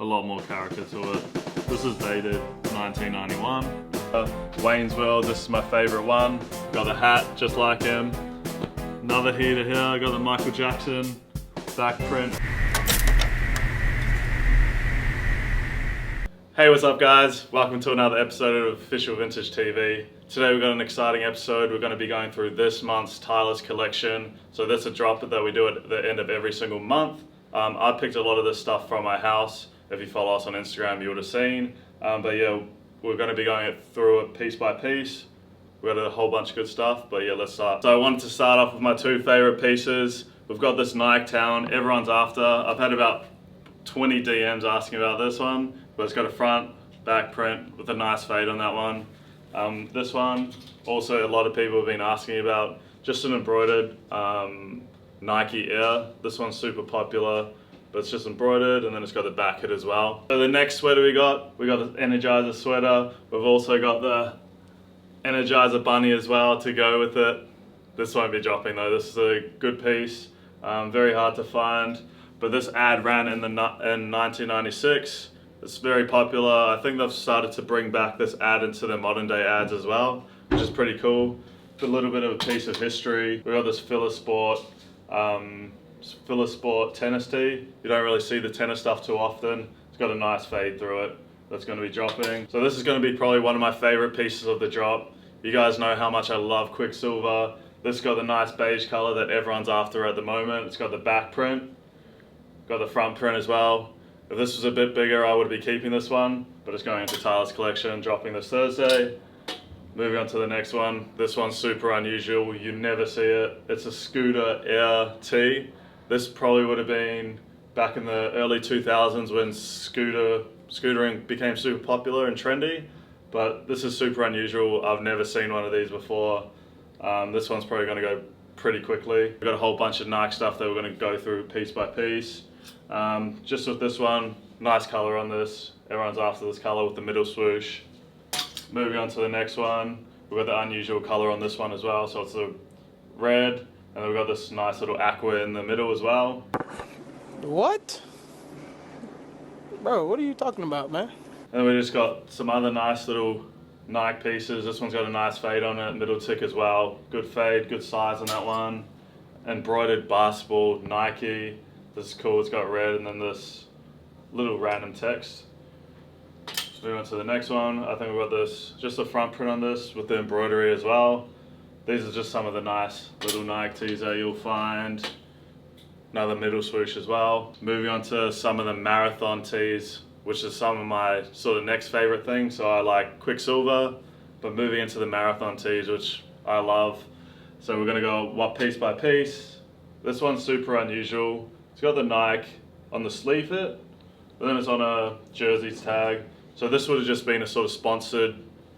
a lot more character to it. This is dated 1991. Wayne's World, this is my favorite one. Got the hat just like him. Another heater here, I got the Michael Jackson back print. Hey, what's up guys? Welcome to another episode of Official Vintage TV. Today we've got an exciting episode. We're going to be going through this month's Tyler's collection. So that's a drop that we do at the end of every single month. I picked a lot of this stuff from my house. If you follow us on Instagram, you would have seen. But yeah, we're going to be going through it piece by piece. We've got a whole bunch of good stuff, but yeah, let's start. So I wanted to start off with my two favorite pieces. We've got this Nike Town, everyone's after. I've had about 20 DMs asking about this one, but it's got a front, back print with a nice fade on that one. This one, also a lot of people have been asking about, just an embroidered Nike Air. This one's super popular, but it's just embroidered, and then it's got the back hit as well. So the next sweater we got the Energizer sweater. We've also got the Energizer bunny as well to go with it. This won't be dropping though. This is a good piece, very hard to find. But this ad ran in 1996. It's very popular. I think they've started to bring back this ad into their modern day ads as well, which is pretty cool. It's a little bit of a piece of history. We got this Filosport tennis tee. You don't really see the tennis stuff too often. It's got a nice fade through it. That's going to be dropping. So this is going to be probably one of my favorite pieces of the drop. You guys know how much I love Quicksilver. This has got the nice beige color that everyone's after at the moment. It's got the back print, got the front print as well. If this was a bit bigger, I would be keeping this one, but it's going into Tyler's collection, dropping this Thursday. Moving on to the next one. This one's super unusual. You never see it. It's a Scooter Air tee. This probably would have been back in the early 2000s when scootering became super popular and trendy, but this is super unusual. I've never seen one of these before. This one's probably going to go pretty quickly. We've got a whole bunch of Nike stuff that we're going to go through piece by piece. Just with this one, nice color on this. Everyone's after this color with the middle swoosh. Moving on to the next one, we've got the unusual color on this one as well. So it's the red, and we've got this nice little aqua in the middle as well. What? Bro, what are you talking about, man? And we just got some other nice little Nike pieces. This one's got a nice fade on it, middle tick as well. Good fade, good size on that one. Embroidered basketball, Nike. This is cool, it's got red and then this little random text. So move on to the next one. I think we've got this, just the front print on this with the embroidery as well. These are just some of the nice little Nike tees that you'll find. Another middle swoosh as well. Moving on to some of the marathon tees, which is some of my sort of next favorite things. So I like Quicksilver, but moving into the marathon tees, which I love. So we're gonna go piece by piece. This one's super unusual. It's got the Nike on the sleeve hit, but then it's on a jersey tag. So this would have just been a sort of sponsored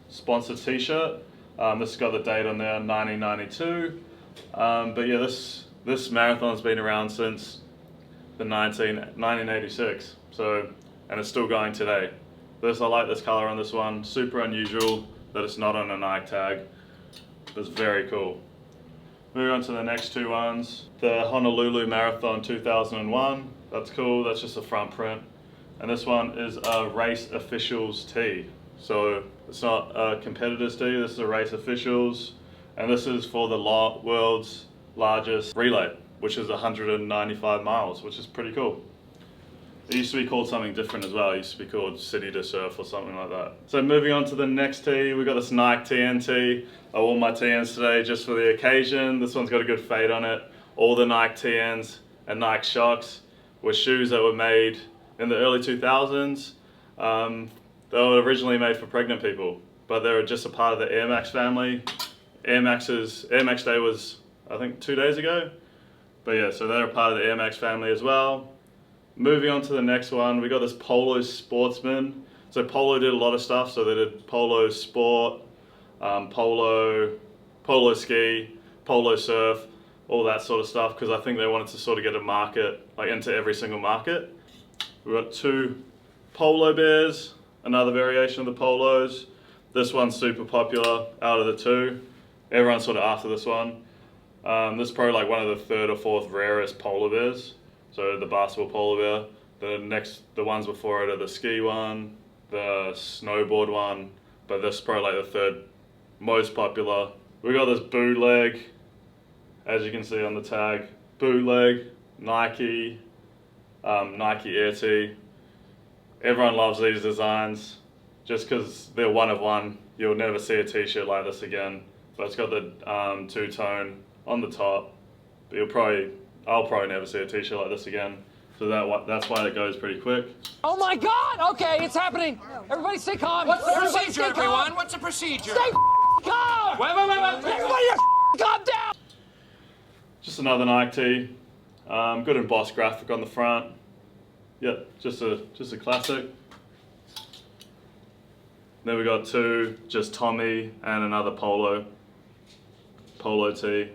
t-shirt. This has got the date on there, 1992. But yeah, this marathon's been around since the 1986. So, and it's still going today. I like this color on this one. Super unusual that it's not on a Nike tag. It's very cool. Moving on to the next two ones. The Honolulu Marathon 2001. That's cool, that's just a front print. And this one is a race officials tee. So it's not a competitor's tee, this is a race officials. And this is for the world's largest relay, which is 195 miles, which is pretty cool. It used to be called something different as well. It used to be called City to Surf or something like that. So moving on to the next tee, we got this Nike TNT. I wore my TNs today just for the occasion. This one's got a good fade on it. All the Nike TNs and Nike Shocks were shoes that were made in the early 2000s. They were originally made for pregnant people, but they were just a part of the Air Max family. Air Max Day was, I think, 2 days ago. But yeah, so they're a part of the Air Max family as well. Moving on to the next one, we got this Polo Sportsman. So Polo did a lot of stuff. So they did Polo Sport, Polo Ski, Polo Surf, all that sort of stuff, because I think they wanted to sort of get a market, like into every single market. We've got two Polo Bears, another variation of the Polos. This one's super popular out of the two. Everyone's sort of after this one. This is probably like one of the third or fourth rarest polar bears. So the basketball polar bear. The ones before it are the ski one, the snowboard one, but this is probably like the third most popular. We got this bootleg, as you can see on the tag, bootleg, Nike, Nike Air Tee. Everyone loves these designs, just because they're one of one. You'll never see a t-shirt like this again. But it's got the two-tone on the top, but I'll probably never see a t-shirt like this again. So that's why it goes pretty quick. Oh my God! Okay, it's happening. Everybody stay calm. What's the Everybody procedure, stay calm. everyone? What's the procedure? Stay calm. Wait. Everybody calm down. Just another Nike tee. Good embossed graphic on the front. Yeah, just a classic. Then we got two, just Tommy and another polo tee.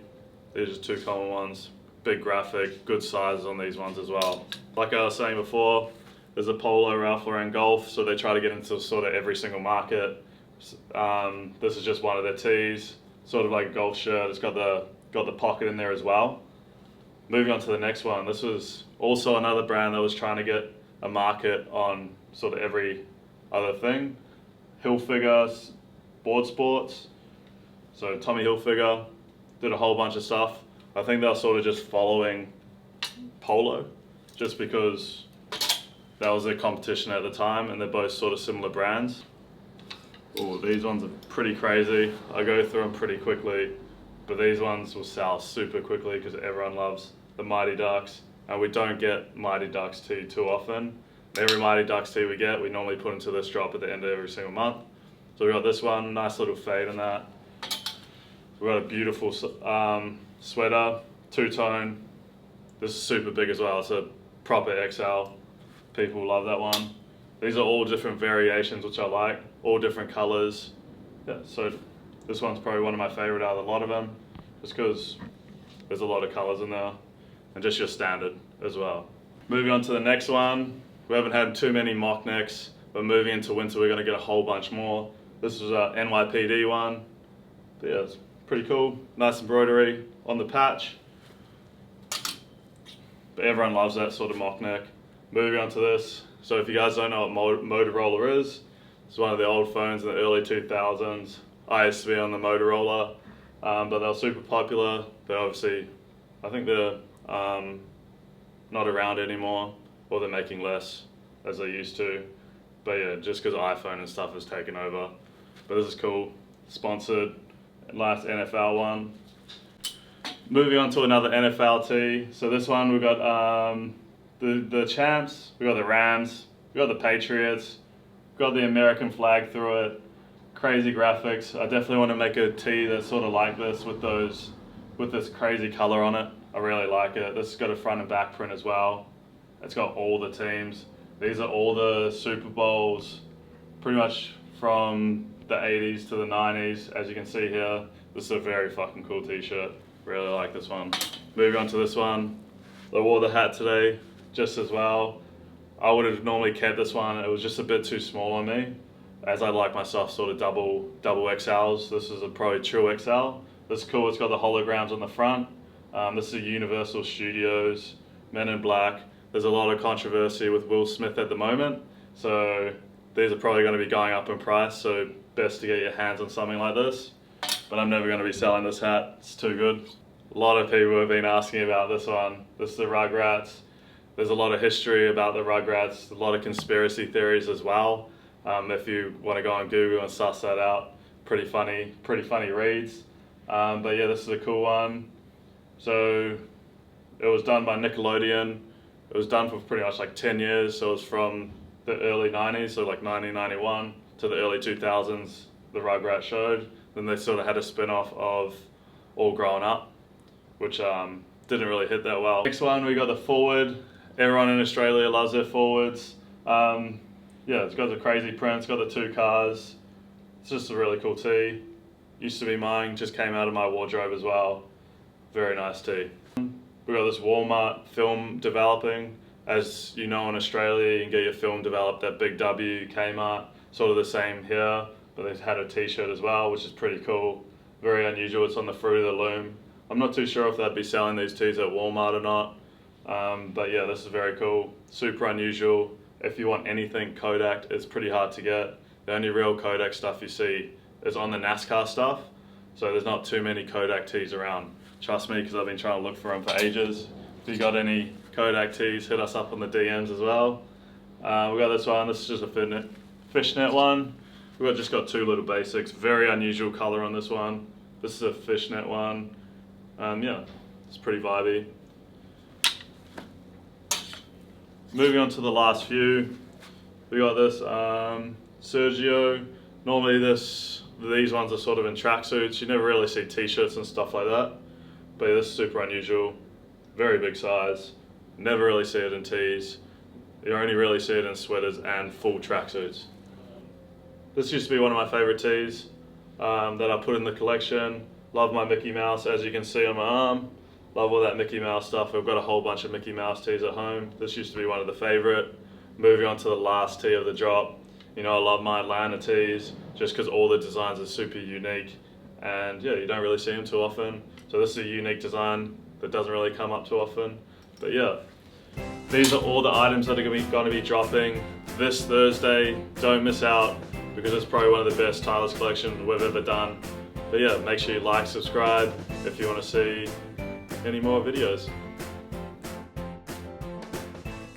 These are two common ones. Big graphic, good sizes on these ones as well. Like I was saying before, there's a polo Ralph Lauren Golf, so they try to get into sort of every single market. This is just one of their tees, sort of like a golf shirt. It's got the pocket in there as well. Moving on to the next one, this was also another brand that was trying to get a market on sort of every other thing. Hilfiger board sports. So Tommy Hilfiger did a whole bunch of stuff. I think they were sort of just following Polo, just because that was their competition at the time, and they're both sort of similar brands. Oh, these ones are pretty crazy. I go through them pretty quickly, but these ones will sell super quickly because everyone loves the Mighty Ducks, and we don't get Mighty Ducks tee too often. Every Mighty Ducks tee we get, we normally put into this drop at the end of every single month. So we got this one, nice little fade in that. We got a beautiful sweater, two-tone. This is super big as well. It's a proper XL. People love that one. These are all different variations, which I like. All different colors. Yeah, so this one's probably one of my favorite out of a lot of them, just because there's a lot of colors in there, and just your standard as well. Moving on to the next one. We haven't had too many mock necks, but moving into winter, we're gonna get a whole bunch more. This is a NYPD one. But yeah, it's pretty cool. Nice embroidery on the patch. But everyone loves that sort of mock neck. Moving on to this. So if you guys don't know what Motorola is, it's one of the old phones in the early 2000s. ISV on the Motorola, but they're super popular. They're obviously, I think they're not around anymore, or they're making less as they used to. But yeah, just because iPhone and stuff has taken over. But this is cool. Sponsored, last NFL one. Moving on to another NFL tee. So this one we got the champs, we got the Rams, we got the Patriots, we got the American flag through it. Crazy graphics. I definitely want to make a tee that's sort of like this with this crazy color on it. I really like it. This has got a front and back print as well. It's got all the teams. These are all the Super Bowls, pretty much from the 80s to the 90s. As you can see here, this is a very fucking cool t-shirt. Really like this one. Moving on to this one. I wore the hat today just as well. I would have normally kept this one. It was just a bit too small on me, as I like myself sort of double XLs. This is a probably true XL. This is cool. It's got the holograms on the front. This is Universal Studios, Men in Black. There's a lot of controversy with Will Smith at the moment, so these are probably going to be going up in price, so best to get your hands on something like this. But I'm never going to be selling this hat. It's too good. A lot of people have been asking about this one. This is the Rugrats. There's a lot of history about the Rugrats, a lot of conspiracy theories as well. If you want to go on Google and suss that out, pretty funny reads. But yeah, this is a cool one. So it was done by Nickelodeon. It was done for pretty much like 10 years. So it was from the early 90s, so like 1991 to the early 2000s, the Rugrats showed. Then they sort of had a spin-off of All Grown Up, which didn't really hit that well. Next one, we got the forward. Everyone in Australia loves their forwards. Yeah, it's got the crazy print, it's got the two cars. It's just a really cool tee. Used to be mine, just came out of my wardrobe as well. Very nice tee. We got this Walmart film developing. As you know, in Australia, you can get your film developed at Big W, Kmart, sort of the same here, but they've had a t-shirt as well, which is pretty cool. Very unusual, it's on the Fruit of the Loom. I'm not too sure if they'd be selling these tees at Walmart or not, But yeah, this is very cool, super unusual. If you want anything Kodak, it's pretty hard to get. The only real Kodak stuff you see is on the NASCAR stuff. So there's not too many Kodak tees around. Trust me, because I've been trying to look for them for ages. If you got any Kodak tees, hit us up on the DMs as well. We got this one. This is just a fishnet one. We've just got two little basics. Very unusual color on this one. This is a fishnet one. Yeah, it's pretty vibey. Moving on to the last few. We got this Sergio. Normally these ones are sort of in tracksuits. You never really see t-shirts and stuff like that. But yeah, this is super unusual. Very big size. Never really see it in tees. You only really see it in sweaters and full tracksuits. This used to be one of my favorite tees that I put in the collection. Love my Mickey Mouse, as you can see on my arm. Love all that Mickey Mouse stuff. I've got a whole bunch of Mickey Mouse tees at home. This used to be one of the favorite. Moving on to the last tee of the drop. You know, I love my Atlanta tees just because all the designs are super unique. And yeah, you don't really see them too often. So this is a unique design that doesn't really come up too often. But yeah, these are all the items that are going to be dropping this Thursday. Don't miss out because it's probably one of the best Tyler's collections we've ever done. But yeah, make sure you like, subscribe if you want to see any more videos.